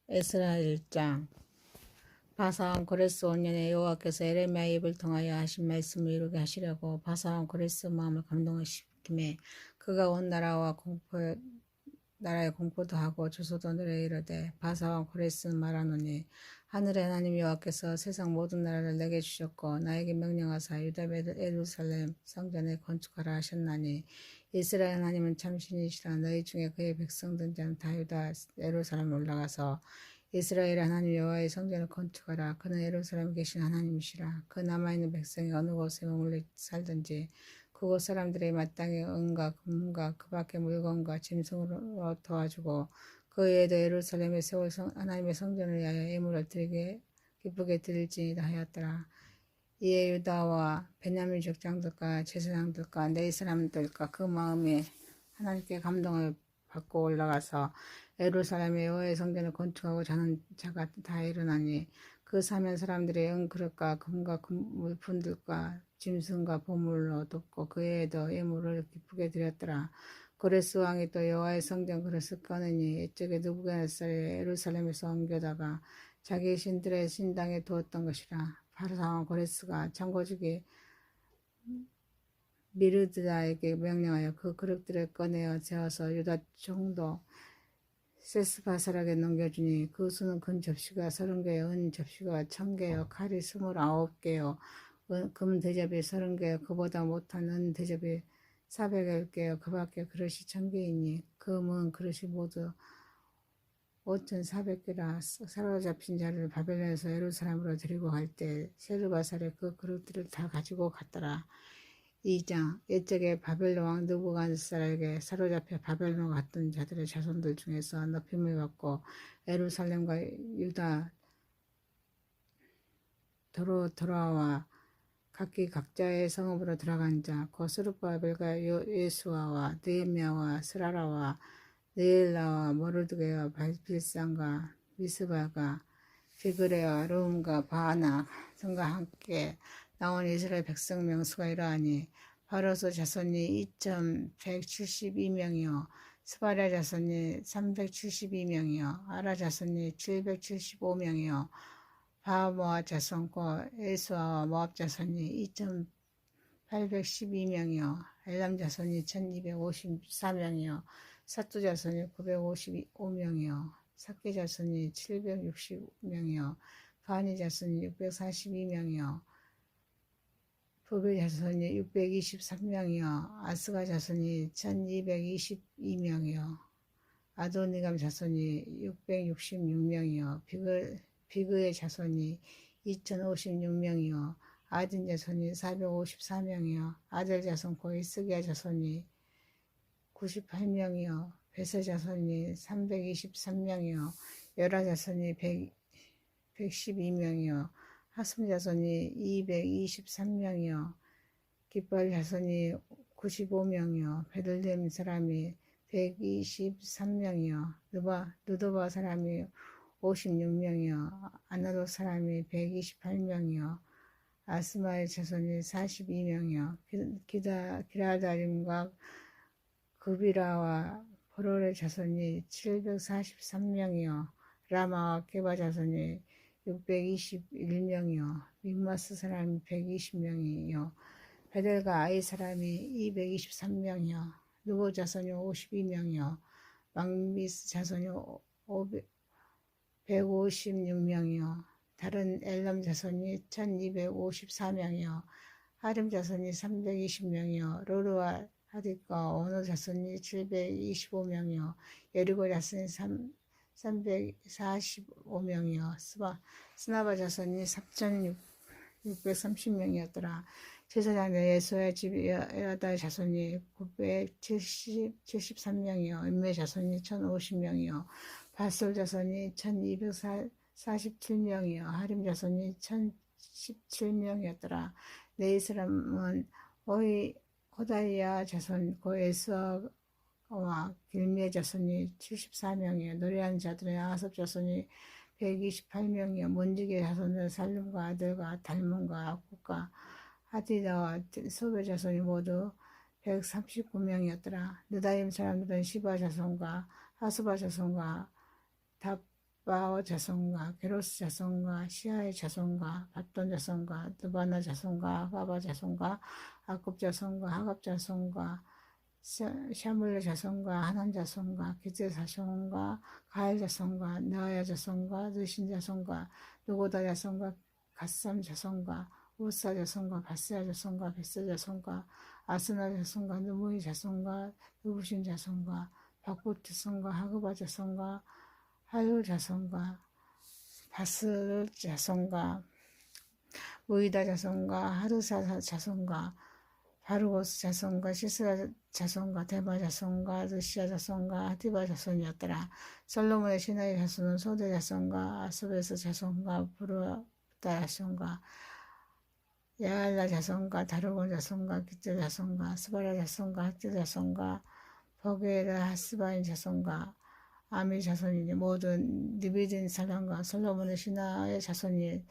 에스라 1장. 바사왕 고레스 5년에 여호와께서 에레미야의 입을 통하여 하신 말씀을 이루게 하시려고 바사왕 고레스 마음을 감동시키매 그가 온 나라의 공포도 하고 주소도 내려 이르되 바사왕 고레스는 말하노니 하늘의 하나님 여호와께서 세상 모든 나라를 내게 주셨고 나에게 명령하사 유다 예루살렘 성전에 건축하라 하셨나니 이스라엘 하나님은 참신이시라. 너희 중에 그의 백성된 자는 다 유다 예루살렘에 올라가서 이스라엘 하나님 여호와의 성전을 건축하라. 그는 예루살렘에 계신 하나님이시라. 그 남아있는 백성이 어느 곳에 머물러 살든지 그곳 사람들의 마땅히 은과 금과 그 밖의 물건과 짐승으로 도와주고 그 외에도 예루살렘에 세울 하나님의 성전을 위하여 예물을 드리게 기쁘게 드릴지니라 하였더라. 이에 유다와 베냐민 족장들과 제사장들과 내 사람들과 그 마음에 하나님께 감동을 받고 올라가서 예루살렘의 여호와의 성전을 건축하고 자는 자가 다 일어나니 그 사면 사람들의 은그릇과 금과 물품들과 짐승과 보물로 돕고 그 외에도 예물을 기쁘게 드렸더라. 고레스 왕이 또 여호와의 성전 그릇을 꺼내니 이쪽에 느부갓네살이 예루살렘에서 옮겨다가 자기 신들의 신당에 두었던 것이라. 바사왕 고레스가 창고주기 미르드다에게 명령하여 그 그릇들을 꺼내어 재어서 유다 총독 세스바살에게 넘겨주니 그 수는 금 접시가 30개요 은 접시가 1000개요 칼이 29개요 금 대접이 30개요 그보다 못한 은 대접이 400개요 그 밖에 그릇이 1000개이니 금은 그릇이 모두 5400개라. 사로잡힌 자를 바벨론에서 예루살렘으로 데리고 갈 때 세르바살이 그 그릇들을 다 가지고 갔더라. 2장. 옛적에 바벨론 왕 느부갓네살에게 사로잡혀 바벨론 갔던 자들의 자손들 중에서 높임을 받고 예루살렘과 유다 도로 돌아와 각기 각자의 성읍으로 들어간 자, 곧 스룹바벨과 예수아와 느헤미야와 스라라와 느엘라와 모르드게와 빌산과 미스바가 비그레와 르움과 바하나 등과 함께 나온 이스라엘 백성 명수가 이러하니 바로스 자손이 2172명이요 스바랴 자손이 372명이요 아라 자손이 775명이요 바모아 자손과 에스와와 모압 자손이 2812명이요 엘람 자손이 1254명이요 사투 자손이 955명이요 삭개 자손이 760명이요 바니 자손이 642명이요 부비 자손이 623명이요 아스가 자손이 1222명이요 아도니감 자손이 666명이요 비그의 자손이 2056명이요 아딘 자손이 454명이요 아들 자손 곧 이스기야 자손이 98명이요 베세 자손이 323명이요 여라 자손이 112명이요 하슴 자손이 223명이요 깃발 자손이 95명이요 베들레헴 사람이 123명이요 느도바 사람이 56명이요 아나도 사람이 128명이요 아스마의 자손이 42명이요 기라다림과 그비라와 보롤의 자손이 743명이요 라마와 게바 자손이 621명이요 믹마스 사람이 120명이요 베델과 아이 사람이 223명이요 누보 자손이 52명이요 막미스 자손이 156명이요 다른 엘람 자손이 1254명이요 하림 자손이 320명이요 로르와 하딕과 오노 자손이 725명이요 여리고 자손이 345명이요 스나바 자손이 3630명이었더라. 제사장 예수의 집 여다 자손이 973명이요 임메 자손이 1050명이요 바솔 자손이 1247명이요 하림 자손이 1017명이었더라. 네 사람은 호다이야 자손 고 에스와 길미의 자손이 74명이요 노래하는 자들의 아섭 자손이 128명이요 문지기 자손은 살룸과 아들과 달문과 아국과 하디다와 소베 자손이 모두 139명이었더라. 느다임 사람들은 시바 자손과 하수바 자손과 바오 자손과 게로스 자손과 시아의 자손과 밧돈 자손과 느바나 자손과 바바 자손과 아굽 자손과 하갑 자손과 샤물레 자손과 하난 자손과 기제 자손과 가엘 자손과 느아야 자손과 느신 자손과 누고다 자손과 갓삼 자손과 우사 자손과 바스야 자손과 베스 자손과 아스나 자손과 느무이 자손과 느부신 자손과 박봇 자손과 하그바 자손과 할룰 자손과 바스 자손과 무이다 자손과 하르사 자손과 바르고스 자손과 시스라 자손과 데바 자손과 르시아 자손과 하디바 자손이었더라. 솔로몬의 신하의 자손은 소대 자손과 아스베스 자손과 부르다 자손과 야알라 자손과 다르곤 자손과 기제 자손과 스바라 자손과 하티 자손과 버게라 하스바인 자손과 아미 자손이니 모든 니비딘 사람과 솔로몬의 신하의 자손이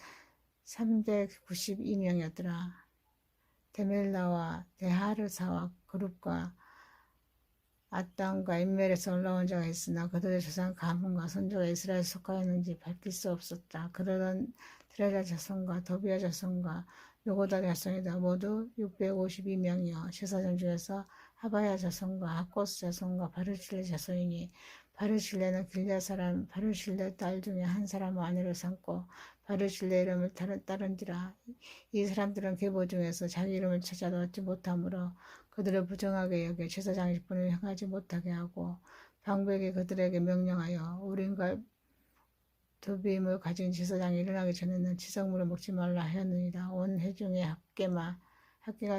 392명이었더라. 데멜라와 데하르사와 그룹과 아땅과 인멜에서 올라온 자가 있으나 그들의 조상 가문과 선조가 이스라엘에 속하였는지 밝힐 수 없었다. 그들은 드레라 자손과 도비아 자손과 요고다 자손이다. 모두 652명이요. 제사장 중에서 하바야 자손과 하코스 자손과 바르실레 자손이니 바르실레는 길랴 사람 바르실레 딸 중에 한 사람을 아내로 삼고 바르실레 이름을 따른지라. 이 사람들은 계보 중에서 자기 이름을 찾아도 얻지 못하므로 그들을 부정하게 여겨 제사장의 직분을 행하지 못하게 하고 방백이 그들에게 명령하여 우린과 두빔을 가진 제사장이 일어나기 전에는 지성물을 먹지 말라 하였느니라. 온 회중의 합계가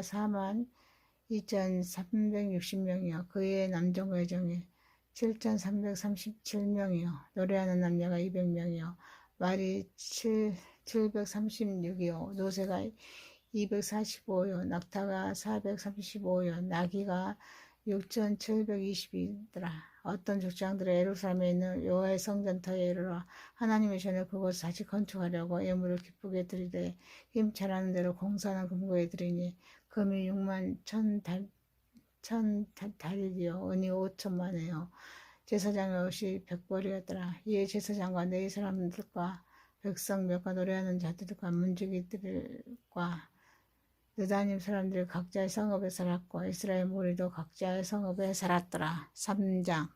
42,360명이요. 그의 남정과 여정이 7,337명이요. 노래하는 남녀가 200명이요. 말이 736이요. 노새가 245요. 낙타가 435요. 나귀가 6,720이더라. 어떤 족장들은 예루살렘에 있는 여호와의 성전터에 이르러 하나님의 전에 그곳을 다시 건축하려고 예물을 기쁘게 드리되 힘차라는 대로 공사하는 금고에 드리니 금이 6만 1,000달이요. 은이 5천만에요. 제사장의 옷이 100벌이었더라. 이에 제사장과 네 사람들과 백성 몇과 노래하는 자들과 문지기들과 느다님 사람들이 각자의 성읍에 살았고 이스라엘 무리도 각자의 성읍에 살았더라. 3장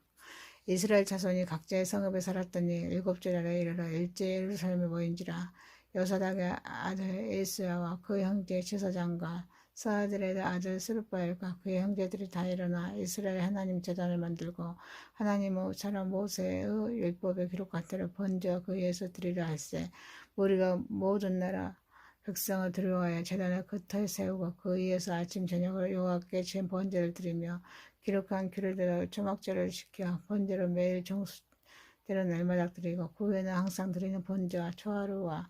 이스라엘 자손이 각자의 성읍에 살았더니 7째 날에 이르러 일제히 예루살렘에 모인지라. 여사닥의 아들 에스야와 그 형제 제사장과 사드의 아들 스룹바엘과 그의 형제들이 다 일어나 이스라엘 하나님 제단을 만들고 하나님의 사람 모세의 율법에 기록한 대로 번제와 그 위에서 드리라 할세. 우리가 모든 나라 백성을 들여와야 제단을 그 터에 세우고 그 위에서 아침 저녁으로 여호와께 제 번제를 드리며 기록한 규례대로 초막절을 지켜 번제를 매일 정수되는 날마다 드리고 그 후에는 항상 드리는 번제와 초하루와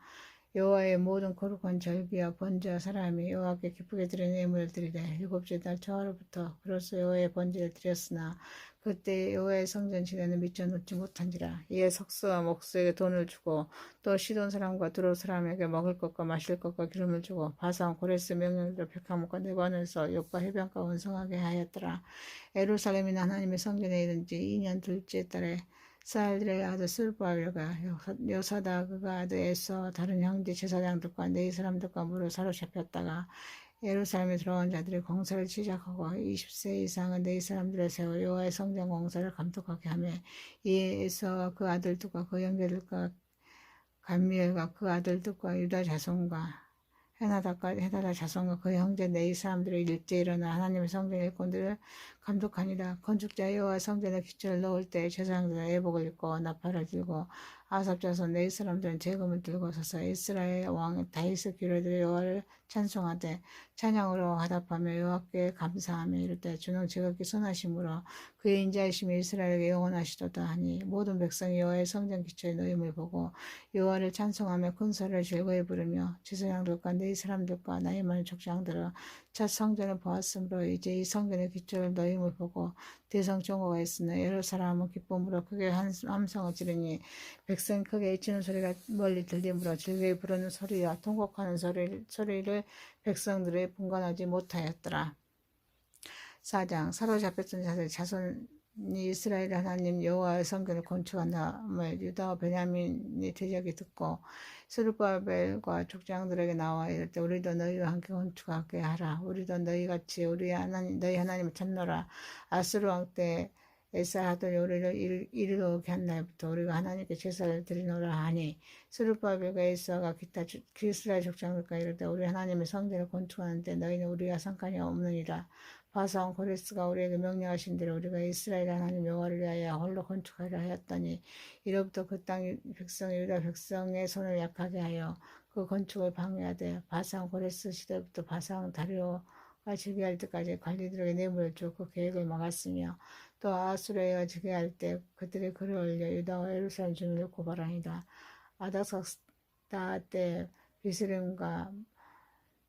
여호와의 모든 거룩한 절기와 번제와 사람이 여호와께 기쁘게 드리는 예물을 드리되 7째 달 초하루부터 그로써 여호와의 번제를 드렸으나 그때 여호와의 성전 지대는 미쳐 놓지 못한지라. 이에 석수와 목수에게 돈을 주고 또 시돈 사람과 두로 사람에게 먹을 것과 마실 것과 기름을 주고 바산 고레스 명령대로 백화목과 내관에서 욕과 해변가 원성하게 하였더라. 예루살렘이나 하나님의 성전에 이른지 2년 둘째 달에 사알들의 아들 스룹바벨과 여사다그가 아들 에서와 다른 형제 제사장들과 네 사람들과 무로 사로잡혔다가 예루살렘에 들어온 자들이 공사를 시작하고 20세 이상은 네 사람들을 세워 여호와의 성전 공사를 감독하게 하며 이에 에서와 그 아들들과 그 형제들과 감미엘과 그 아들들과 유다 자손과 헤나다 자손과 그 형제 네 사람들이 일제히 일어나 하나님의 성전 일꾼들을 감독하니라. 건축자 여호와 성전에 기초를 넣을 때 제사장들은 애복을 입고 나팔을 들고 아삽 자손 네 사람들은 재금을 들고 서서 이스라엘 왕 다윗의 규례대로 여호와를 찬송하되 찬양으로 화답하며 여호와께 감사하며 이르되 주는 지극히 선하심으로 그의 인자하심이 이스라엘에게 영원하시도다 하니 모든 백성이 여호와의 성전 기초에 놓임을 보고 여호와를 찬송하며 큰 소리를 즐거이 부르며 제사장들과 네 사람들과 나이 많은 족장들은 첫 성전을 보았으므로 이제 이 성전의 기초를 놓임을 보고 대성 종호가 있으나 예루살렘은 기쁨으로 크게 함성을 지르니 백성이 크게 외치는 소리가 멀리 들리므로 즐거이 부르는 소리와 통곡하는 소리를 백성들이 분간하지 못하였더라. 4장 사로잡혔던 자들 자손 이스라엘 하나님 여호와의 성전을 건축한다음을 유다와 베냐민이 대적이 듣고 스룹바벨과 족장들에게 나와 이를 때 우리도 너희와 함께 건축하게 하라. 우리도 너희같이 우리 하나님 너희 하나님을 찾노라. 아수르 왕 때 에살하더니 우리를 이르게 한 날부터 우리가 하나님께 제사를 드리노라 하니 스룹바벨과 에사가 기타 이스라엘 족장들과 이를 때 우리 하나님의 성전을 건축하는데 너희는 우리와 상관이 없느니라. 바사온 고레스가 우리에게 명령하신 대로 우리가 이스라엘 하나님 여호와를 위하여 홀로 건축하려 하였더니 이로부터 그 땅 백성이 유다 백성의 손을 약하게 하여 그 건축을 방해하되 바사온 고레스 시대부터 바사온 다리오가 즉위할 때까지 관리들에게 뇌물을 주어 그 계획을 막았으며 또 아수르가 즉위할 때 그들의 글을 올려 유다와 예루살렘 주민을 고발하니라. 아닥사스다 때 비스림과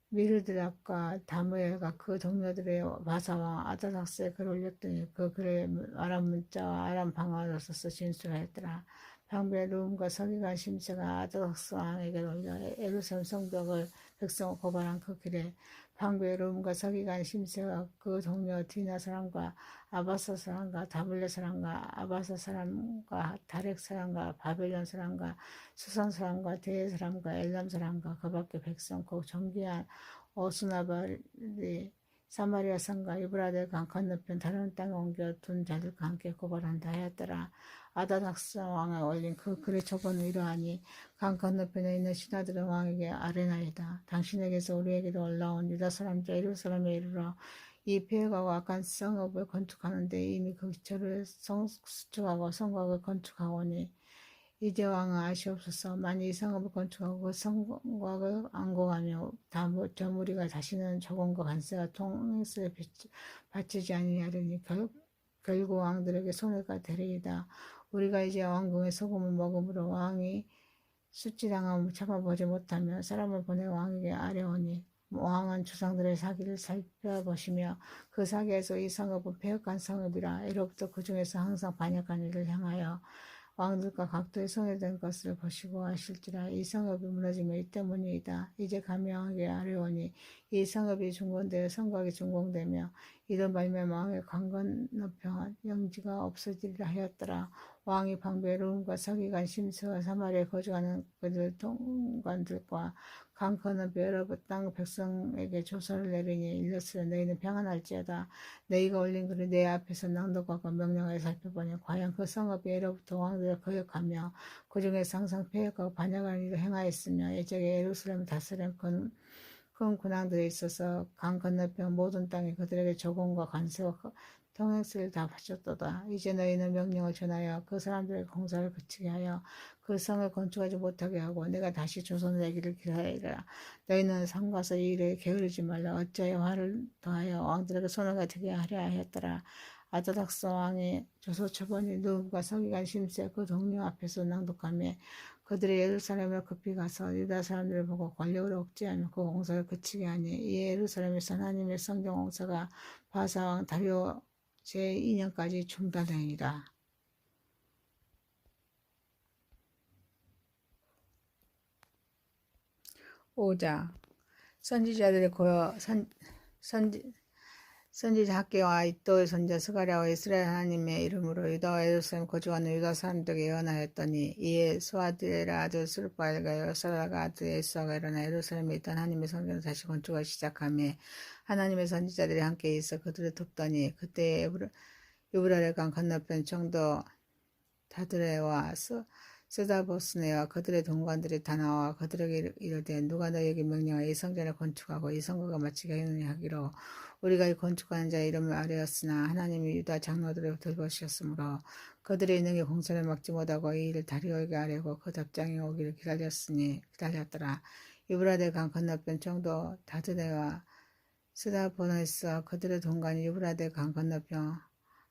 미르드락과 다무엘과 그 동료들의 바사왕 아다삭스에 글을 올렸더니 그 글을 아람 문자와 아람 방언으로 써서 진술하였더라. 방비의 루음과 서기관 심세가 아다삭스 왕에게 올려 예루살렘 성벽을 백성을 고발한 그 길에 방비의 루음과 서기관 심세가 그 동료 디나 사람과 아바사 사람과 다블레 사람과 아바사 사람과 다렉 사람과 바벨론 사람과 수산 사람과 대해 사람과 엘람 사람과 그 밖에 백성 곧 정기한 오스나발이 사마리아 산과 유브라데 강 건너편 다른 땅에 옮겨 둔 자들과 함께 고발한다 하였더라. 아다닥스 왕에 올린 그 글의 초본은 이러하니 강 건너편에 있는 신하들은 왕에게 아뢰나이다. 당신에게서 우리에게로 올라온 유다 사람들 예루살렘에 이르러 이 폐허가고 악한 성읍을 건축하는데 이미 그 기초를 수축하고 성곽을 건축하오니 이제 왕은 아시옵소서. 만일 이 성읍을 건축하고 그 성곽을 안공하며 저 무리가 다시는 조공과 관세와 통행세를 바치지 아니하리니 결국 왕들에게 손해가 되리이다. 우리가 이제 왕궁의 소금을 먹음으로 왕이 수치당함을 참아보지 못하며 사람을 보내 왕에게 아뢰오니 왕은 조상들의 사기를 살펴보시며 그 사기에서 이 성읍은 폐역한 성읍이라 이로부터 그 중에서 항상 반역한 일을 향하여 왕들과 각도의 손해된 것을 보시고 하실지라. 이 성읍이 무너지며 이 때문이다. 이제 감히 왕에게 아뢰오니 이 성읍이 중건되어 성곽이 준공되며 이로 말미암아 왕의 강건너편 영지가 없어지리라 하였더라. 왕이 방비의 룸과 서기관 심스와 사마리아에 거주하는 그들 통관들과 강 건너편 여러 땅 백성에게 조서를 내리니 일러스되 너희는 평안할지어다. 너희가 올린 글을 내 앞에서 낭독하고 명령하여 살펴보니 과연 그 성읍이 예로부터 왕들을 거역하며 그 중에서 항상 폐역하고 반역하는 일을 행하였으며 예적에 예루살렘을 다스린 큰 군왕들이 있어서 강 건너편 모든 땅에 그들에게 조공과 관세와 통행세를 다 바쳤도다. 이제 너희는 명령을 전하여 그 사람들의 공사를 그치게 하여 그 성을 건축하지 못하게 하고 내가 다시 조선을 내기를 기다리라. 너희는 삼가서 이 일에 게으르지 말라. 어찌하여 화를 더하여 왕들에게 손해가 되게 하려 하였더라. 아다닥스 왕이 조서 초본이 누굽과 서기관 심세 그 동료 앞에서 낭독하며 그들이 예루살렘을 급히 가서 유다 사람들을 보고 권력을 억제하며 그 공사를 그치게 하니 이 예루살렘에서 하나님의 성전 공사가 바사왕 다리오 제2년까지 중단되니라. 5장 선지자들의 고요 선지자 학계와 이또의 선지자 스가랴와 이스라엘 하나님의 이름으로 유다와 예루살렘 거주하는 유다 사람들에게 예언하였더니 이에 스와딜의 아들 스룹바엘과 여사라가 아들 에스아가 일어나 예루살렘에 있던 하나님의 성전을 다시 건축을 시작하며 하나님의 선지자들이 함께 있어 그들을 돕더니 그때 유브라데 강 건너편 청도 다드레와 스다보스네와 그들의 동관들이 다 나와 그들에게 이르되 누가 너희에게 명령하여 이 성전을 건축하고 이 성곽을 마치게 하느냐 하기로 우리가 이 건축하는 자의 이름을 아뢰었으나 하나님이 유다 장로들을 돌보셨으므로 그들의 능히 공사를 막지 못하고 이 일을 다리오에게 아뢰고 그 답장이 오기를 기다렸더라. 유브라데 강 건너편 청도 다드레와 스다보네스와 그들의 동관이 유브라데 강 건너편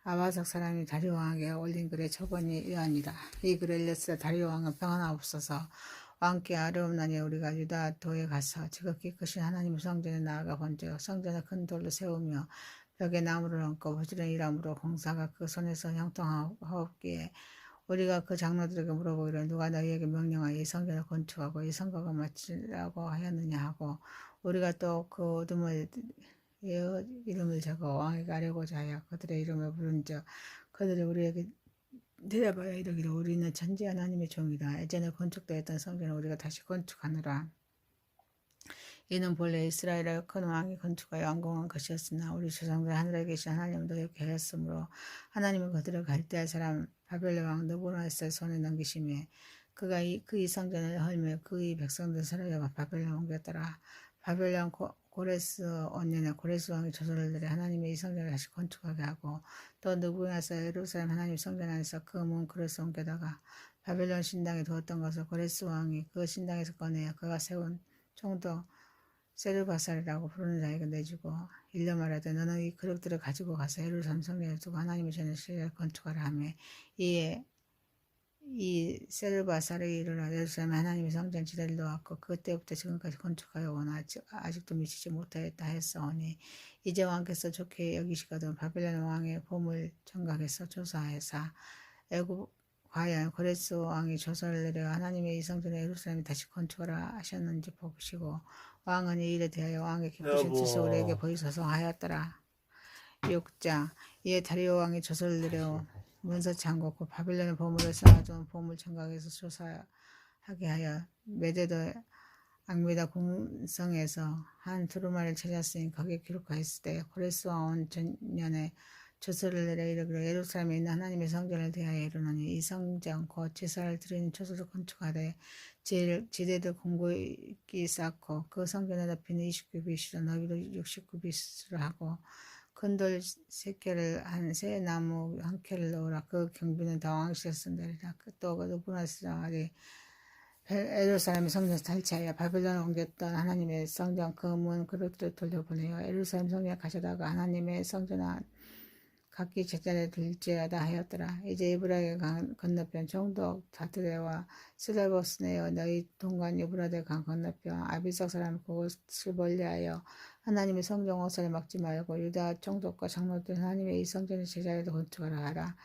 아바삭 사람이 다리오 왕에게 올린 글의 초본이 이러하니라. 이 글을 읽었을 때 다리오 왕은 평안하옵소서. 왕께 아뢰옵나니 우리가 유다 도에 가서 지극히 크신 하나님 성전에 나아가 본즉 성전을 큰 돌로 세우며 벽에 나무를 얹고 부지런히 일함으로 공사가 그 손에서 형통하옵기에 우리가 그 장로들에게 물어보기를 누가 너희에게 명령하여 이 성전을 건축하고 이 성곽을 마치라고 하였느냐 하고 우리가 또 그 어둠을 이름을 적어 왕에게 아뢰고자 하여 그들의 이름을 부른즉 그들이 우리에게 대답하여 이르기를 우리는 천지 하나님의 종이다. 예전에 건축되었던 성전을 우리가 다시 건축하노라. 이는 본래 이스라엘의 큰 왕이 건축하여 완공한 것이었으나 우리 조상들 하늘에 계신 하나님은 노엽게 하였으므로 하나님은 그들을 갈대아 사람 바벨론 왕 느부갓네살 손에 넘기심에 그가 그 이 성전을 헐며 그의 백성들 사로잡아 바벨론 옮겼더라. 바벨론 고레스 원년에 고레스 왕이 조선을 들여 하나님의 이 성전을 다시 건축하게 하고 또 느부갓네살 예루살렘 하나님 성전 안에서 그 문 그릇을 옮겨다가 바벨론 신당에 두었던 것을 고레스 왕이 그 신당에서 꺼내어 그가 세운 총독 세르바살이라고 부르는 자에게 내주고 일러 말하되 너는 이 그릇들을 가지고 가서 예루살렘 성전에 두고 하나님의 전에 신뢰를 건축하라 하며 이에 이 세르바살이 이르러 예루살렘 하나님의 성전 지대를 놓았고 그때부터 지금까지 건축하여 오나 아직도 미치지 못하였다 했사오니 이제 왕께서 좋게 여기시거든 바벨론 왕의 보물 청각에서 조사하사 애굽 과연 고레스 왕이 조서를 내려 하나님의 이 성전에 예루살렘에 다시 건축하라 하셨는지 보시고 왕은 이 일에 대하여 왕의 기쁘신 뜻을 우리에게 보이소서 하였더라. 6장 이에 다리오 왕이 조서를 내려 문서 창고고 바빌론의 보물을 쌓아둔 보물 청각에서 조사하게 하여 메데도 악메다 궁성에서 한 두루마리를 찾았으니 거기에 기록하였을 때 고레스 왕 온 전년에 조서를 내려 이르기를 예루살렘에 있는 하나님의 성전을 대하여 이르노니 이 성전 곧 제사를 드리는 초소를 건축하되 지대도 공고히 쌓고 그 성전의 높이는 29빗으로 너비도 69빗으로 하고 큰 돌 3개를 한 새 나무 1켤을 넣으라. 그 경비는 다 왕실에 쓴다리라. 또 그 느부갓네살이 예루살렘 성전에서 탈취하여 바벨론을 옮겼던 하나님의 성전 그 문 그릇들을 돌려보내어 예루살렘 성전에 가져다가 하나님의 성전 안 각기 제자리에 둘지어다 하였더라. 이제 유브라데 강 건너편 총독 다트레와 스데보스네여 너희 동관 유브라데 강 건너편 아비삭 사람 그곳을 멀리하여 하나님의 성전 옷을 막지 말고 유다 총독과 장로들 하나님의 이 성전의 제자리를 건축하라 하라.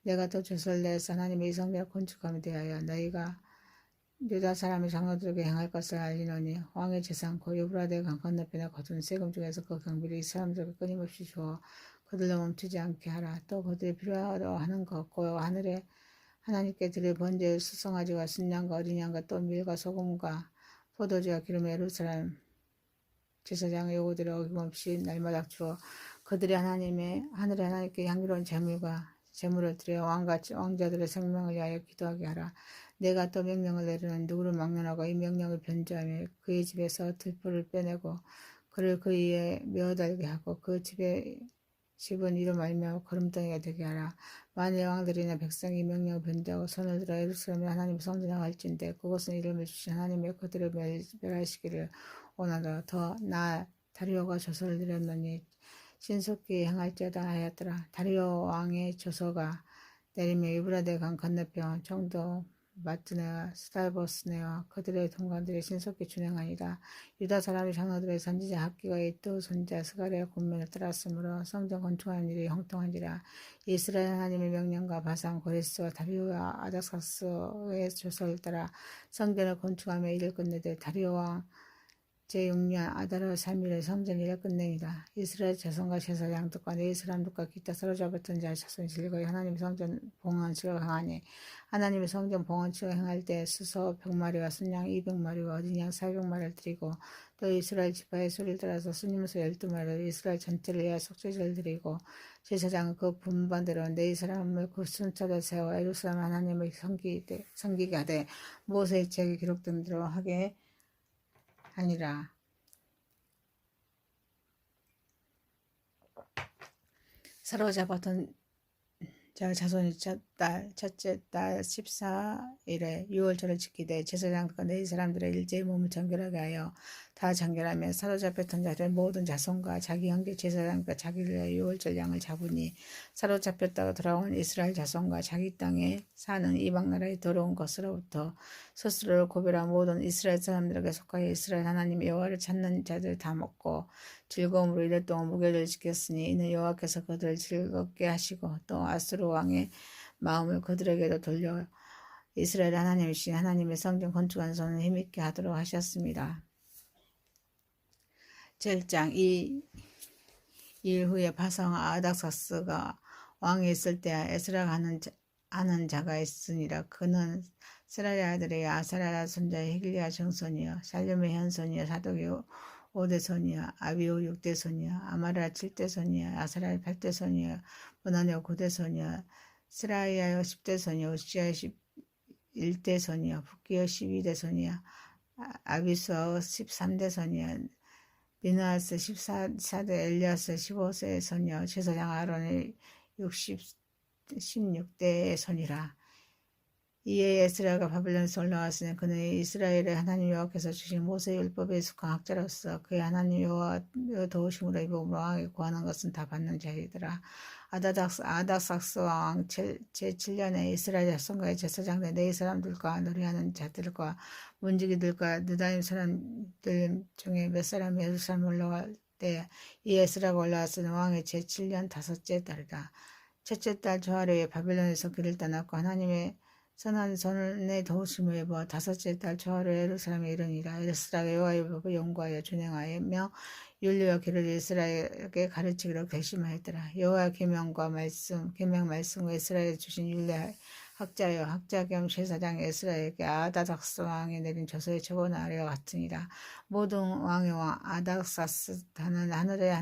내가 또 조서를 내서 하나님의 이 성전을 건축함에 대하여 너희가 유다 사람의 장로들에게 행할 것을 알리노니 왕의 재산 곧 유브라데 강 건너편에 거둔 세금 중에서 그 경비를 이 사람들에게 끊임없이 주어 그들로 멈추지 않게 하라. 또 그들이 필요하다 하는 것 곧 하늘에 하나님께 드릴 번제의 수송아지와 순양과 어린 양과 또 밀과 소금과 포도주와 기름의 예루살렘 제사장의 요구들을 어김없이 날마다 주어 그들이 하늘의 하나님께 향기로운 제물을 드려 왕자들의 생명을 위하여 기도하게 하라. 내가 또 명령을 내리는 누구를 막론하고 이 명령을 변조하며 그의 집에서 들불을 빼내고 그를 그 위에 메어달게 하고 그 집은 이로 말미암아 거름덩이가 되게 하라. 만일 왕들이나 백성이 이 명령을 변조하고 손을 들어 예루살렘의 하나님 성전에 갈진대 그것은 이름을 주신 하나님의 그들을 멸하시기를 원하라. 더 나 다리오가 조서를 내렸노니 신속히 행할지어다 하였더라. 다리오 왕의 조서가 내리며 유브라데 강 건너편 총독 마트네와 스달보스네와 그들의 동관들이 신속히 준행하니라. 유다 사람의 장로들의 선지자 학기가 이또 손자 스가랴 군면을 따랐으므로 성전 건축하는 일이 형통하니라. 이스라엘 하나님의 명령과 바산 고레스와 다리오와 아닥사스의 조서를 따라 성전을 건축하며 일을 끝내되 다리오 왕 제6년 아다르 3일에 성전 일을 끝내니라. 이스라엘 자손과 제사장 들과 네 사람들과 기타 사로잡았던 자의 자손이 즐거이 하나님의 성전 봉헌치를 행하니 하나님의 성전 봉헌치를 행할 때 수소 100마리와 순양 200마리와 어린 양 400마리를 드리고 또 이스라엘 지파의 소리를 따라서 순임소 12마리를 이스라엘 전체를 위하여 속죄제를 드리고 제사장은 그 분반대로 네 사람을 그 순찰에 세워 예루살렘 하나님을 섬기게 하되 모세의 책에 기록된 대로 하게 아니라. 사로잡았던 자 자손이 첫째 달 14일에 6월절을 지키되 제사장과 네 사람들의 일제히 몸을 정결하게 하여 다 정결하며 사로잡혔던 자들 모든 자손과 자기 형제 제사장과 자기를 6월절 양을 잡으니 사로잡혔다가 돌아온 이스라엘 자손과 자기 땅에 사는 이방 나라에 들어온 것으로부터 스스로를 구별한 모든 이스라엘 사람들에게 속하여 이스라엘 하나님 여호와를 찾는 자들 다 먹고 즐거움으로 이를 동안 무교를 지켰으니 이는 여호와께서 그들을 즐겁게 하시고 또 아수르 왕의 마음을 그들에게도 돌려 이스라엘 하나님이신 하나님의 성전 건축하는 손을 힘있게 하도록 하셨습니다. 7장 이 일 후에 바상 아닥사스가 왕이 있을 때 에스라가 하는 자가 있으니라. 그는 스라의 아들이 아사랴 손자 히글리야 정손이여 살림의 현손이여 사독이 5대 손이여 아비오 6대 손이여 아마랴 7대 손이여 아사랴 8대 손이여 문하냐 9대 손이여 스라이아여 10대 손이여 우시야 11대 손이여 북기여 12대 손이여 아비수어 13대 손이여 비느하스 14대 엘리아스 15세 손이여 제사장 아론의 16대의 손이라. 이에 에스라가 바벨론에서 올라왔으니 그는 이스라엘의 하나님 여호와께서 주신 모세의 율법에 익숙한 학자로서 그의 하나님 여호와 도우심으로 입음으로 왕에게 구하는 것은 다 받는 자이더라. 아닥삭스 왕 제7년에 이스라엘 자손과의 제사장들 네 사람들과 노래하는 자들과 문지기들과 느다임 사람들 중에 몇 사람이 예루살렘 올라갈 때 이 에스라가 올라왔으니 왕의 제7년 다섯째 달이다. 첫째 달 조하루에 바벨론에서 길을 떠났고 하나님의 선한 손의 도우심을 입어 다섯째 달 조하루에 예루살렘에 이르니라. 에스라가 여호와의 법을 연구하여 준행하며 윤리와 기를 이스라엘에게 가르치기로 결심하였더라. 여호와의 계명 말씀과 에스라엘에 주신 윤리 학자여 학자 겸 제사장 에스라에게 아다닥스 왕이 내린 저서의 저번 아래와 같으니라. 모든 왕의 왕 아닥사스다는 하늘의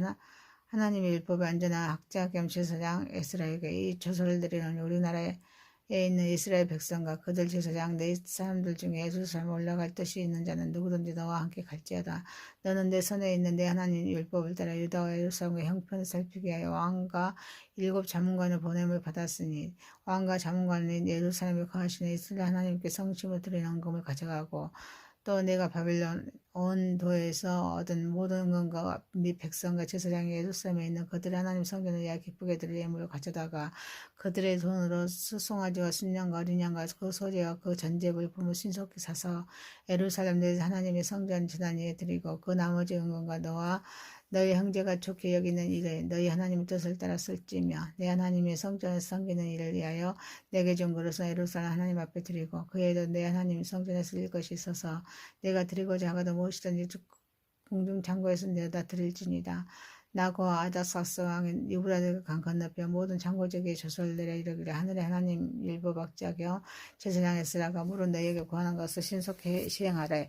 하나님의 율법에 안전한 학자 겸 제사장 에스라에게 이 저서를 내리는 우리나라에 있는 이스라엘 백성과 그들 제사장 네 사람들 중에 예루살렘에 올라갈 뜻이 있는 자는 누구든지 너와 함께 갈지어다. 너는 내 손에 있는 내 하나님 율법을 따라 유다와 예루살렘의 형편을 살피게 하여 왕과 7 자문관을 보냄을 받았으니 왕과 자문관은 예루살렘에 거하시는 이스라엘 하나님께 성심을 드리는 헌금을 가져가고 또 내가 바벨론 온 도에서 얻은 모든 건과 및 백성과 제사장이 예루살렘에 있는 그들의 하나님 성전을 위하여 기쁘게 드릴 예물을 가져다가 그들의 돈으로 수송아지와 순양과 어린 양과 그 소재와 그 전제물품을 신속히 사서 예루살렘 내 하나님의 성전 제단 위에 드리고 그 나머지 은금과 너와 너희 형제가 좋게 여기는 일을 너희 하나님의 뜻을 따라 쓸지며 내 하나님의 성전에서 섬기는 일을 위하여 내게 준 그릇은 예루살렘 하나님 앞에 드리고 그에도 내 하나님 성전에 쓸 것이 있어서 내가 드리고자 하거든 무엇이든지 궁중 창고에서 내다 드릴지니라. 나고 아닥사스 왕은 유브라데 강 건너편 모든 창고적의 조서를 내려 이르기를 하늘의 하나님 율법학자 겸 제사장 에스라가 물은 너희에게 구하는 것을 신속히 시행하래.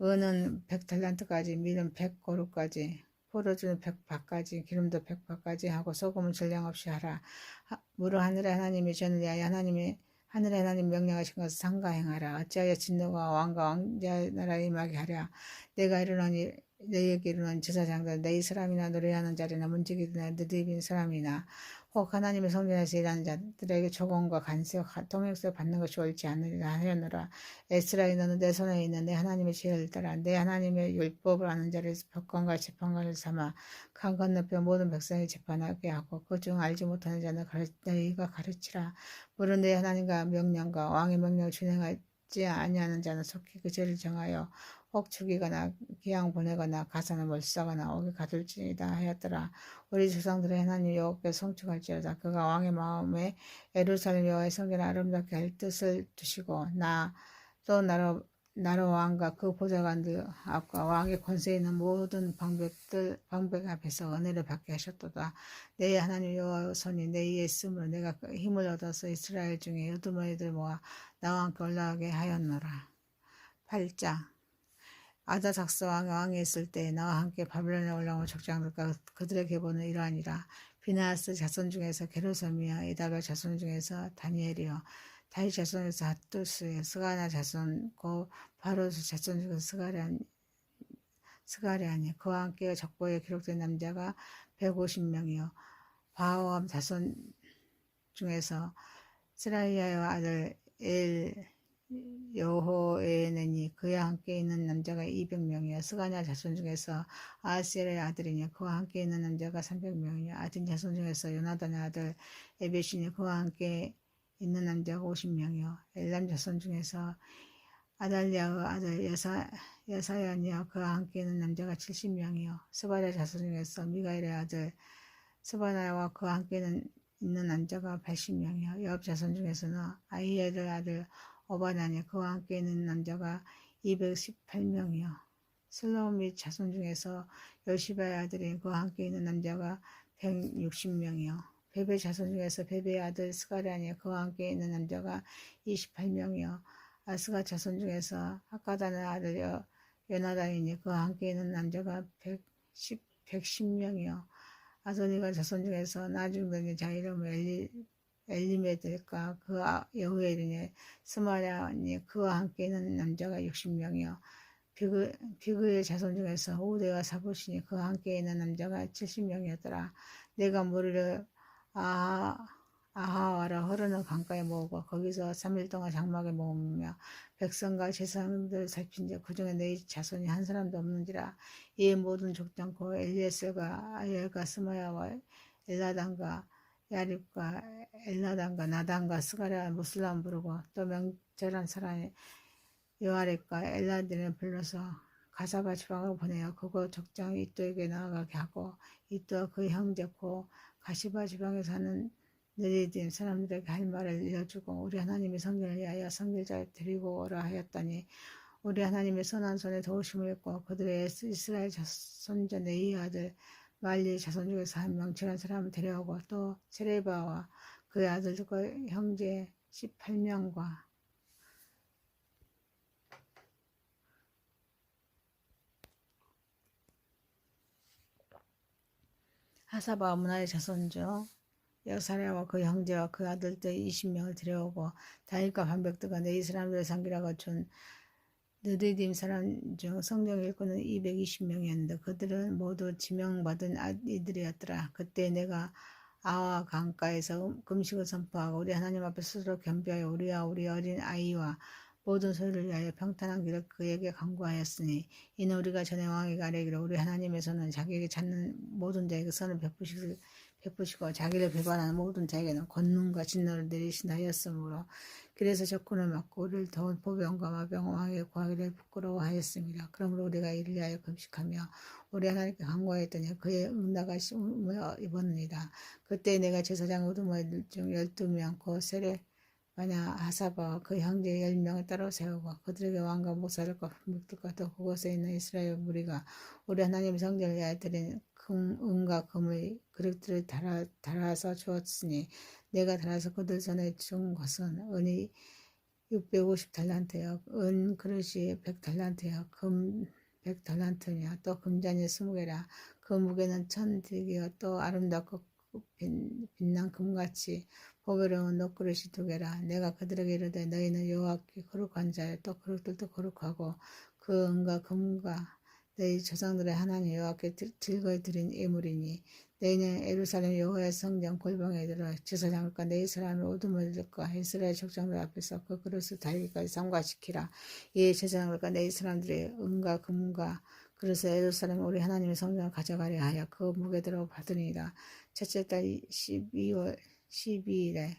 은은 100달란트까지 밀은 100고루까지 포도주는 100바까지 기름도 100바까지 하고 소금은 전량 없이 하라. 무릇 하늘의 하나님이 전을 위하여 하늘의 하나님 명령하신 것을 상가 행하라. 어찌하여 진노가 왕과 왕자 나라에 임하게 하랴. 내가 이르노니 너희에게 이르노니 제사장들 내 사람이나 노래하는 자리나 문지기나 느디빈 사람이나 혹 하나님의 성전에서 일하는 자들에게 조공과 관세, 통행세 받는 것이 옳지 않으리라 하였노라. 에스라이 너는 내 손에 있는 내 하나님의 지혜를 따라 내 하나님의 율법을 아는 자를 법관과 재판관을 삼아 강 건너편 모든 백성이 재판하게 하고 그중 알지 못하는 자는 너희가 가르치라. 물은 내 하나님과 명령과 왕의 명령을 준행하지 아니하는 자는 속히 그 죄를 정하여 혹 죽이거나 기양 보내거나 가산을 몰수하거나 옥에 가둘지니이다 하였더라. 우리 조상들의 하나님 여호와께 성축할지어다. 그가 왕의 마음에 예루살렘 여호와의 성전을 아름답게 할 뜻을 두시고 또 나로 왕과 그 보좌관들 앞과 왕의 권세 있는 모든 방백 앞에서 은혜를 받게 하셨도다. 내 하나님 여호와의 손이 내 위에 있으므로 내가 힘을 얻어서 이스라엘 중에 여두머리들 모아 나와 함께 올라가게 하였노라. 8장 아다삭스 왕이 있을 때 나와 함께 바벨론에 올라온 족장들과 그들의 계보는 이러하니라. 비나하스 자손 중에서 게르솜이여 이다벨 자손 중에서 다니엘이여 다윗 자손에서 핫두스여 스가랴 자손 고 바로스 자손 중에서 스가랴니 그와 함께 적보에 기록된 남자가 150명이요 바오암 자손 중에서 스라이아의 아들 여호에네니 그와 함께 있는 남자가 200명이요 스가랴 자손 중에서 아하스엘의 아들이니 그와 함께 있는 남자가 300명이요 아딘 자손 중에서 요나단의 아들 에벳이니 그와 함께 있는 남자가 50명이요 엘람 자손 중에서 아달랴의 아들 여사야니요 그와 함께 있는 남자가 70명이요 스바랴 자손 중에서 미가엘의 아들 스바나와 그와 함께 있는 남자가 80명이요 여압 자손 중에서는 아히엘의 아들 오바냐니 그와 함께 있는 남자가 218명이요 슬로밋 자손 중에서 요시바의 아들인 그와 함께 있는 남자가 160명이요 베베 자손 중에서 베베의 아들 스가랴니 그와 함께 있는 남자가 28명이요 아스가 자손 중에서 하카다는 아들 요나단이니 그와 함께 있는 남자가 110명이요 아도니가 자손 중에서 나중병의 자 이름 엘리메들과 그 여우엘이니 스마랴니 그와 함께 있는 남자가 60명이요 비그의 자손 중에서 우대와 사보시니 그와 함께 있는 남자가 70명이었더라. 내가 머리를 아하와라 흐르는 강가에 모으고 거기서 3일 동안 장막에 모으며 백성과 제사장들을 살핀즉 그중에 내 자손이 한 사람도 없는지라. 이 모든 족장코 엘리에셀과 아엘과 스마야와 엘라단과 야립과 엘나단과 나단과 스가랴 무슬람 부르고 또 명절한 사람이 요아렉과 엘라딘을 불러서 가사바 지방을 보내어 그곳 적장 이또에게 나아가게 하고 이또와 그 형제코 가시바 지방에 사는 느리딘 사람들에게 할 말을 일러주고 우리 하나님의 성전을 위하여 성결자를 데리고 오라 하였더니 우리 하나님의 선한 손에 도우심을 입고 그들의 이스라엘 자손자 네이 아들 말리 자손 중에서 한 명칠한 사람을 데려오고 또 세레바와 그의 아들과 형제 18명과 하사바 문화의 자손 중 여사랴와 그 형제와 그 아들들 20명을 데려오고 다윗과 반백들과 네 사람들을 상기라고 준 느디딤 사람 중 성경 일꾼은 220명이었는데 그들은 모두 지명받은 이들이었더라. 그때 내가 아와 강가에서 금식을 선포하고 우리 하나님 앞에 스스로 겸비하여 우리와 우리 어린 아이와 모든 소유를 위하여 평탄한 길을 그에게 강구하였으니 이는 우리가 전에 왕에게 아뢰기를 우리 하나님의 손은 자기에게 찾는 모든 자에게 선을 베푸시고 자기를 배반하는 모든 자에게는 권능과 진노를 내리신다 하였으므로 그래서 적군을 막고 우리를 더운 보병과 마병 왕에게 구하기를 부끄러워하였습니다. 그러므로 우리가 이를 위하여 금식하며 우리 하나님께 간구하였더니 그의 응답하심을 입었느니라. 그때 내가 제사장 우두머리 중 12명 곧 세레바냐 하사바와 그 형제 10명을 따로 세우고 그들에게 왕과 모사들과 분들과 또 그곳에 있는 이스라엘 무리가 우리 하나님의 성전을 위하여 드린 은과 금의 그릇들을 달아서 주었으니 내가 달아서 그들 손에 준 것은 은이 650달란트여 은 그릇이 100달란트여 금 100달란트며 또 금잔이 20개라 그 무게는 1000딜기여 또 아름답고 빛난 금같이 보배로운 녹그릇이 2개라 내가 그들에게 이르되 너희는 여호와께 거룩한 자여 또 그릇들도 거룩하고 그 은과 금과 너희 조상들의 하나님 여호와께 즐거이 드린 예물이니 너희는 예루살렘 여호와의 성전 골방에 들어 제사장과 네 사람의 우두머리들과 이스라엘 족장들 앞에서 그 그릇을 달기까지 삼가시키라. 이에 제사장들과 네 사람들의 은과 금과 그릇을 예루살렘 우리 하나님의 성전을 가져가려 하여 그 무게대로 받으니라. 첫째 달 12월 12일에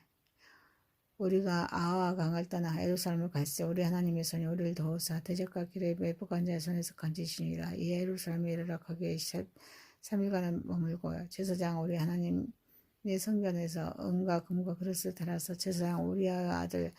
우리가 아와 강을 떠나 예루살렘을 갈새 우리 하나님의 손이 우리를 도우사 대적과 길에 매복한 자의 손에서 건지시니라. 이 예루살렘에 이르러 거기에 3일간을 머물고 제사장 우리 하나님의 성전에서 은과 금과 그릇을 달아서 제사장 우리아의 아들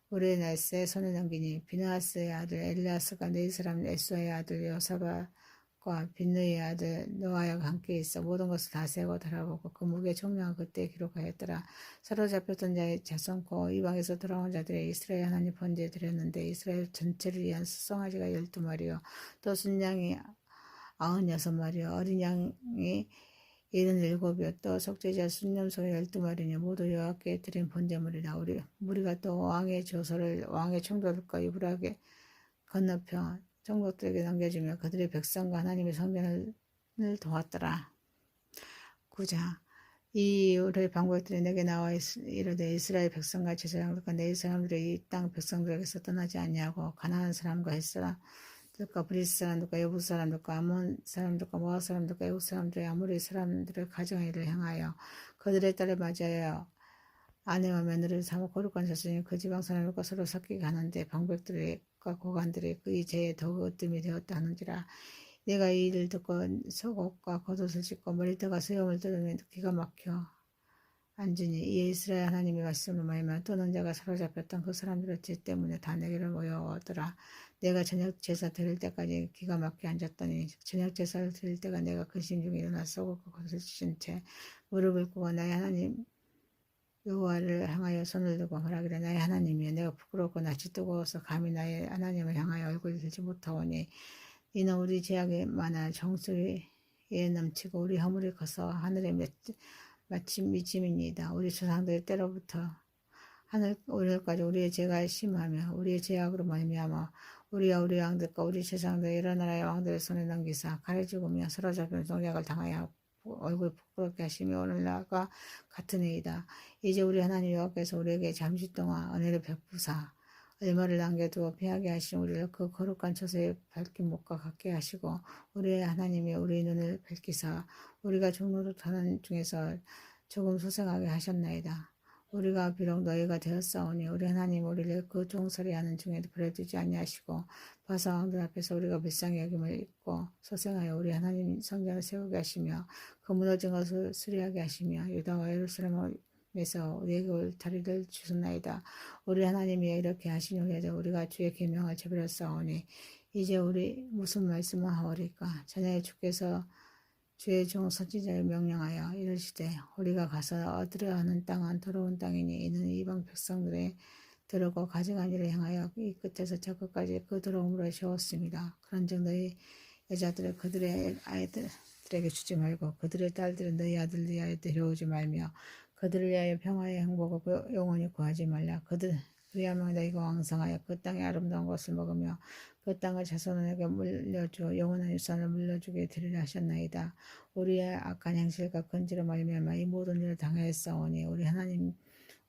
우레나스의 손에 넘기니 비나하스의 아들 엘리아스가 네 사람 에스와의 아들 여사바과 빈느의 아들 노아와 함께 있어 모든 것을 다 세고 달아보고 그 무게 총량을 그때 기록하였더라. 사로잡혔던 자의 자손코 이방에서 돌아온 자들의 이스라엘 하나님 번제에 드렸는데 이스라엘 전체를 위한 수송아지가 12마리요 또 순양이 96마리요 어린 양이 77이요 또 속죄자 순념소가 12마리니 모두 여호와께 드린 번제물이라. 우리가 또 왕의 조서를 왕의 총독들과 유브라게 건너편 총독들에게 넘겨주며 그들의 백성과 하나님의 성전을 도왔더라. 9장 이 우리의 방백들이 내게 나와 이르되 이스라엘 백성과 제사장들과 내 사람들이 이 땅 백성들에게서 떠나지 아니하고 가나안 사람과 헷 사람들과 브리스 사람들과 여부 사람들과 아몬 사람들과 모압 사람들과 애국 사람들의 아모리 사람들의 가정일을 향하여 그들의 딸을 맞이하여 아내와 며느리를 삼아 거룩한 자손이 그 지방 사람들과 서로 섞이게 하는데 방백들과 고관들이 그의 죄에 더욱 으뜸이 되었다 하는지라. 내가 이 일을 듣고 속옷과 겉옷을 찢고 머리털과 수염을 뜯으며 기가 막혀 안지니 이에 이스라엘 하나님의 말씀으로 말하면 떠난 자가 사로잡혔던 그 사람들의 죄 때문에 다 내게로 모여오더라. 내가 저녁 제사 드릴 때까지 기가 막히게 앉았더니 저녁 제사를 드릴 때가 내가 근심 중에 일어나 썩고 겉을 찢은 채 무릎을 꿇고 나의 하나님 여호와를 향하여 손을 들고 말하기를 나의 하나님이여 내가 부끄럽고 낯이 뜨거워서 감히 나의 하나님을 향하여 얼굴을 들지 못하오니 이는 우리 죄악이 많아 정수리에 넘치고 우리 허물이 커서 하늘에 마침 미침이니이다. 우리 조상들 때로부터 하늘 오늘까지 우리의 죄가 심하며 우리의 죄악으로 말미암아 우리와 우리 왕들과 우리 조상들 여러 나라의 왕들의 손에 넘기사 칼에 죽으며 사로잡힌 동력을 당하여 얼굴 부끄럽게 하시며 오늘날과 같으니이다. 이제 우리 하나님 여호와께서 우리에게 잠시 동안 은혜를 베푸사 얼마를 남겨두어 피하게 하신 우리를 그 거룩한 처소에 밝힌 목과 같게 하시고 우리의 하나님이 우리 눈을 밝히사 우리가 종노릇하는 중에서 조금 소생하게 하셨나이다. 우리가 비록 너희가 되었사오니 우리 하나님 우리를 그 종살이하는 중에도 버려두지 아니하시고 바사왕들 앞에서 우리가 불쌍히 여김을 입고 소생하여 우리 하나님 성전을 세우게 하시며 그 무너진 것을 수리하게 하시며 유다와 예루살렘에서 우리에게 울타리를 주셨나이다. 우리 하나님이 이렇게 하신 후에도 우리가 주의 계명을 저버렸사오니 이제 우리 무슨 말씀을 하오리까? 전에 주께서 주의 종 선지자를 명령하여 이르시되 우리가 가서 얻으려 하는 땅은 더러운 땅이니 이는 이방 백성들의 들어고 가증한 일을 향하여 이 끝에서 저 끝까지 그 더러움으로 세웠습니다. 그런즉 너희 여자들을 그들의 아이들에게 주지 말고 그들의 딸들은 너희 아들 위하여 데려오지 말며 그들을 위하여 평화의 행복을 영원히 구하지 말라. 그리하면 너희가 왕성하여 그 땅의 아름다운 것을 먹으며 그 땅을 자손에게 물려주어 영원한 유산을 물려주게 되리라 하셨나이다. 우리의 악한 행실과 근지로 말미암아 이 모든 일을 당하였사오니 우리 하나님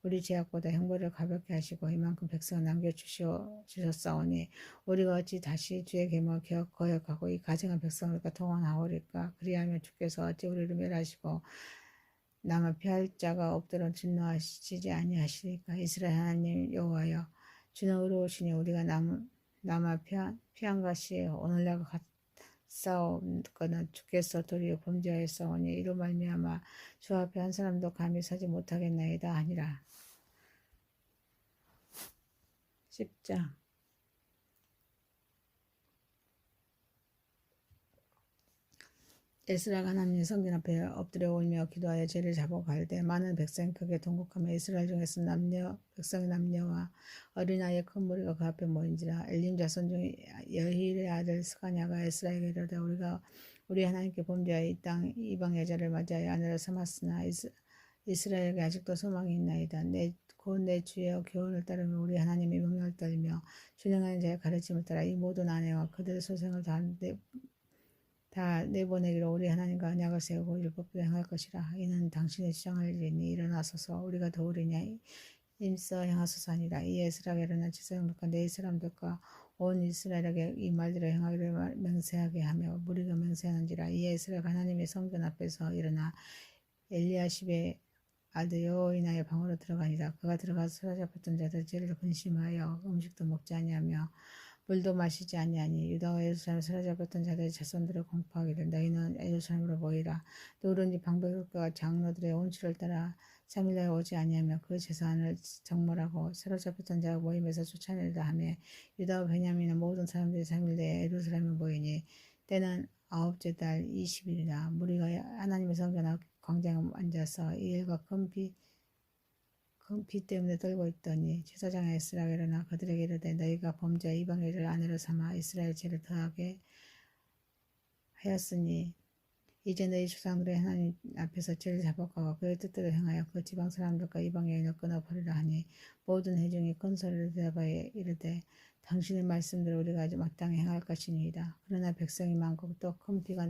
우리 죄악보다 형벌을 가볍게 하시고 이만큼 백성을 남겨주셨사오니 우리가 어찌 다시 주의 계명을 거역하고 이 가증한 백성들과 동원하오리까? 그리하면 주께서 어찌 우리를 멸하시고 남아 피할 자가 없도록 진노하시지 아니하시리까? 이스라엘 하나님 여호와여 주는 의로우시니 우리가 남아 피한 것이 오늘날과 같사오거든 주께서 도리어 범죄하였사오니 이로 말미암아 주 앞에 한 사람도 감히 서지 못하겠나이다 하니라. 10장 에스라가 하나님 성전 앞에 엎드려 울며 기도하여 죄를 잡고 갈 때 많은 백성이 크게 통곡하며 이스라엘 중에서 백성의 남녀와 어린아이의 큰 무리가 그 앞에 모인지라. 엘림 자손 중 여힐의 아들 스가냐가 에스라에게 이르되 우리가 우리 하나님께 범죄하여 이 땅 이방 여자를 맞이하여 아내로 삼았으나 이스라엘에게 아직도 소망이 있나이다. 곧 내 주의 교훈을 따르며 우리 하나님의 명령을 따르며 준행하는 자의 가르침을 따라 이 모든 아내와 그들의 소생을 다 내보내기로 우리 하나님과 언약을 세우고 율법대로 행할 것이라. 이는 당신의 주장할 일이니 일어나소서 우리가 도우리냐 임써 행하소서 하니라. 이 에스라가 일어나 지성들과 내 사람들과 온 이스라엘에게 이 말들을 행하기를 맹세하게 하며 무리가 맹세하는지라. 이 에스라가 하나님의 성전 앞에서 일어나 엘리야십의 아들 여호인하여 방으로 들어가니라. 그가 들어가서 사로잡혔던 자들 죄를 근심하여 음식도 먹지 아니하며 물도 마시지 아니하니 유다와 예루살렘 사로잡혔던 자들의 자손들을 공포하기를 너희는 예루살렘으로 모이라. 누구든지 방백과 장로들의 온추를 따라 3일날 오지 아니하며 그 제사안을 정mol하고 사로잡혔던 자 모임에서 쫓아내리라 하며 유다와 베냐민의 모든 사람들이 3일 내에 예루살렘에 모이니 때는 9째 달 20일이라. 무리가 하나님의 성전 앞 광장에 앉아서 이 일과 큰 비 때문에 떨고 있더니 제사장 에스라가 일어나 그들에게 이르되 너희가 범죄 이방 여자를 아내로 삼아 이스라엘 죄를 더하게 하였으니 이제 너희 조상들의 하나님 앞에서 죄를 자복하고 그의 뜻대로 행하여 그 지방 사람들과 이방 여인을 끊어버리라 하니 모든 회중이 큰 소리로 대답하여 이르되 당신의 말씀대로 우리가 아주 마땅히 행할 것이니이다. 그러나 백성이 많고 또 큰 비가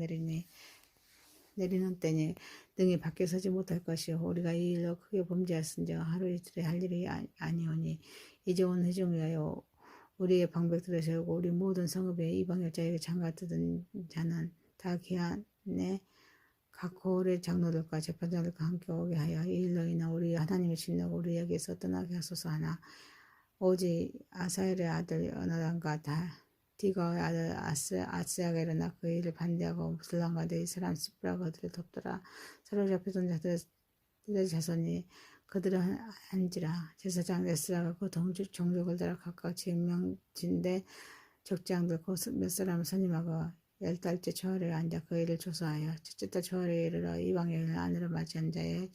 내리는 때니 등이 밖에 서지 못할 것이요 우리가 이 일로 크게 범죄하였은즉 하루 이틀에 할 일이 아니오니 이제 온 회중 위하여 우리의 방백들을 세우고 우리 모든 성읍에 이방 여자에게 장가드는 자는 다 기한에 각 고을의 장로들과 재판장들과 함께 오게 하여 이 일로 인하 우리 하나님의 진노가 우리에게서 떠나게 하소서 하나 오직 아사엘의 아들 여나단과 디가의 아들 아스야가 일어나 그 일을 반대하고 무슬람과 네 사람 시브라가 그들을 돕더라. 사로잡혔던 자들 그들의 자손이 그들을 한지라. 제사장 에스라가 그 종족을 따라 각각 10명진대 적장들 곧 몇 사람을 선임하고 10달째 초하루에 앉아 그 일을 조사하여 첫째 달 초하루에 이르러 이방 여인을 아내로 맞이한 자의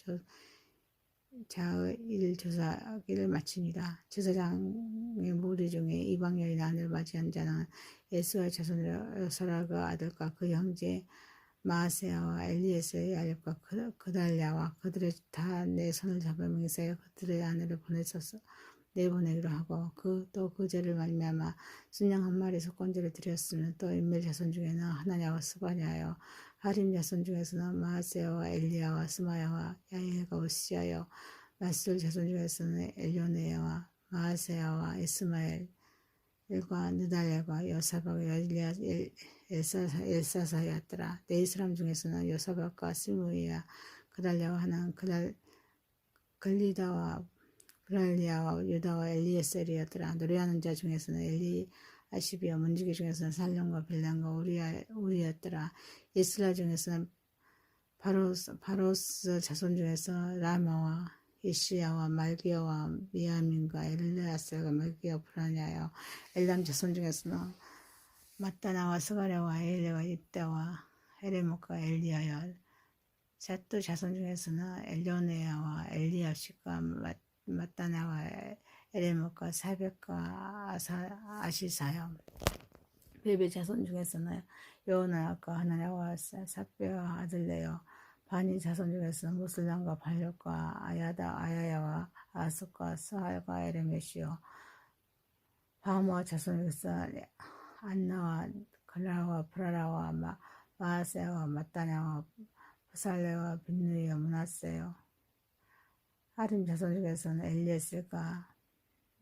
일 조사하기를 마치니라. 제사장의 무리 중에 이방 여인 아내를 맞이한 자는 예수의 자손이라. 여사라가 아들과 그 형제 마아세야와 엘리에스의 아들과 그달랴와 그들의 다 내 손을 잡아 맹세하여 그들의 아내를 내보내기로 하고 또 그 죄를 말미암아 순양 한 마리 속건제를 드렸으면 또 인멜 자손 중에는 하나냐와 스바냐여 하림 자손 중에서는 마아세야와 엘리야와 스마야와 야일과 우시야여 마술 자손 중에서는 엘요네야와 마아세야와 이스마엘 일과 느달랴가 여사박과 엘사사였더라. 네 사람 중에서는 여사박과 스무이야 그달랴와 하는 글리다와 브랄리아와 유다와 엘리에셀이었더라. 노래하는 자 중에서는 엘리아시비와 문지기 중에서는 살렘과 빌람과 우리였더라. 이스라 중에서는 바로스 자손 중에서 라마와 이시야와 말기야와 미야민과 엘레아셀과 말기야 브라냐여 엘람 자손 중에서는 마따나와 스가랴와 에일레와 입다와 에레목과 엘리야여 셋도 자손 중에서는 엘요네야와 엘리압식과 마따나와 에레목과 사백과 아시사여 베베 자손 중에서는 여호나야과 하나냐와 삽베와 아들레여 바니 자손 중에서는 무슬람과 발력과 아야야와 아스과 스할과 에레메시요 바모아 자손 중에서 안나와 글라와 프라라와 마아세와 마따냐와 부살레와 빈누이와 문하세요 하림 자손 중에서는 엘리에셀과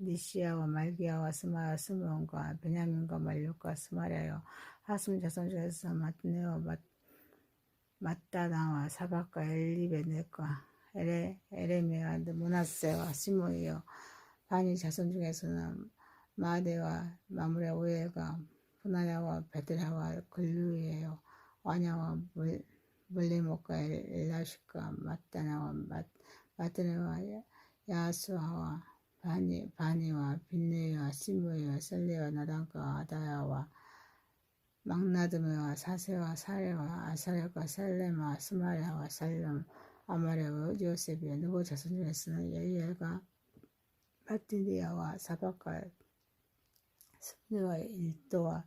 니시야와 말기야와 스마야 스므온과 베냐민과 말육과 스마랴여 하슴 자손 중에서 마트네와 마따나와 사박과 엘리베넷과 에레메와 문하세와 시므이여 바니 자손 중에서는 마데와 마무레 오엘과 분하야와 베드라와 글루이에요 와냐와 물리목과 엘라식과 마따나와 마드네와 야수아와 바니와 빈네와 시므이와 셀레와 나단과 아다야와 막나드메와 사세와 사레와 아사레과 셀레마 스마랴와 살렘 아마레와 요셉이와 누보 자손 중에서는 예이엘과 마티디아와 사박과 스브네와 일도와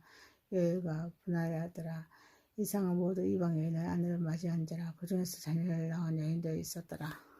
요엘과 분하야더라. 이상은 모두 이방 여인을 아내로 맞이한 자라. 그 중에서 자녀를 낳은 여인도 있었더라.